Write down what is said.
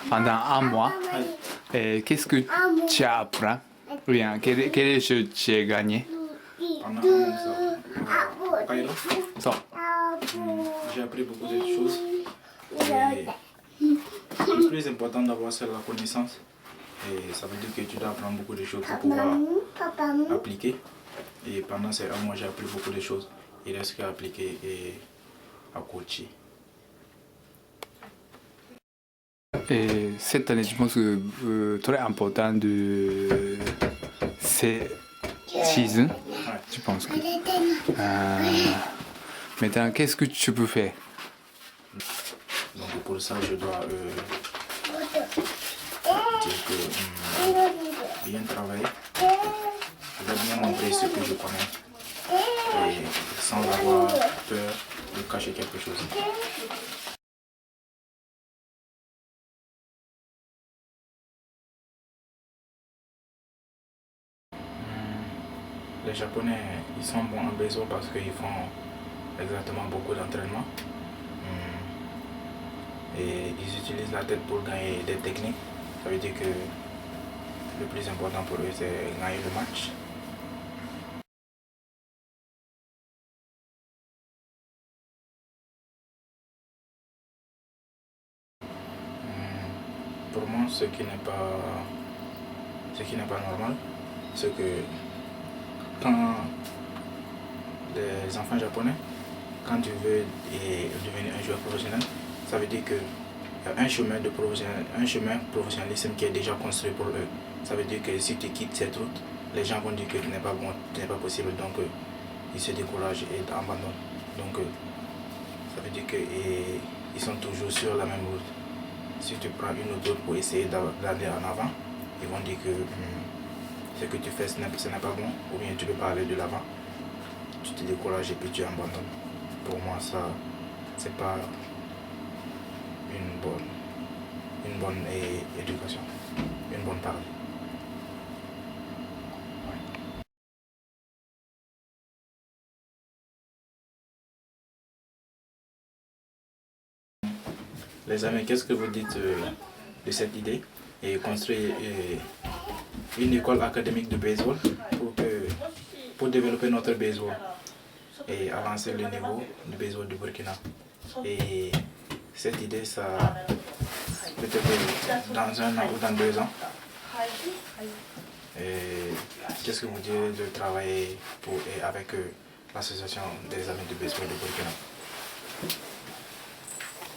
pendant un mois. Et qu'est-ce que tu as appris? Ou bien, quel jeu tu as gagné? Pendant un mois, So, j'ai appris beaucoup de choses. Et le plus important d'abord, c'est la connaissance. Et ça veut dire que tu dois apprendre beaucoup de choses pour pouvoir appliquer. Et pendant ces un mois, j'ai appris beaucoup de choses. Il reste qu'à appliquer et à coacher. et cette année, je pense que très important de ces saisons. Je pense que. Maintenant, qu'est-ce que tu peux faire? Donc pour ça, je dois dire que bien travailler, je dois bien montrer ce que je connais et sans avoir peur de cacher quelque chose. Les Japonais, ils sont bons en baseball parce qu'ils font exactement beaucoup d'entraînement. Et ils utilisent la tête pour gagner des techniques. Ça veut dire que le plus important pour eux, c'est gagner le match. Pour moi, ce qui n'est pas normal, c'est que quand les enfants japonais, quand tu veux devenir un joueur professionnel, ça veut dire que un chemin professionnalisme qui est déjà construit pour eux. Ça veut dire que si tu quittes cette route, les gens vont dire que tu n'es pas bon, tu n'es pas possible, donc ils se découragent et abandonnent. Donc ça veut dire qu'ils sont toujours sur la même route. Si tu prends une autre route pour essayer d'aller en avant, ils vont dire que ce que tu fais ce n'est pas bon, ou bien tu ne peux pas aller de l'avant. Tu te décourages et puis tu abandonnes. Pour moi, ça, c'est pas une bonne éducation, une bonne parole. Les amis, qu'est-ce que vous dites de cette idée et construire une école académique de baseball pour développer notre baseball et avancer le niveau du baseball du Burkina? Et cette idée, ça peut-être dans un an ou dans 2 ans. Et qu'est-ce que vous dites de travailler avec l'association des amis du baseball du Burkina?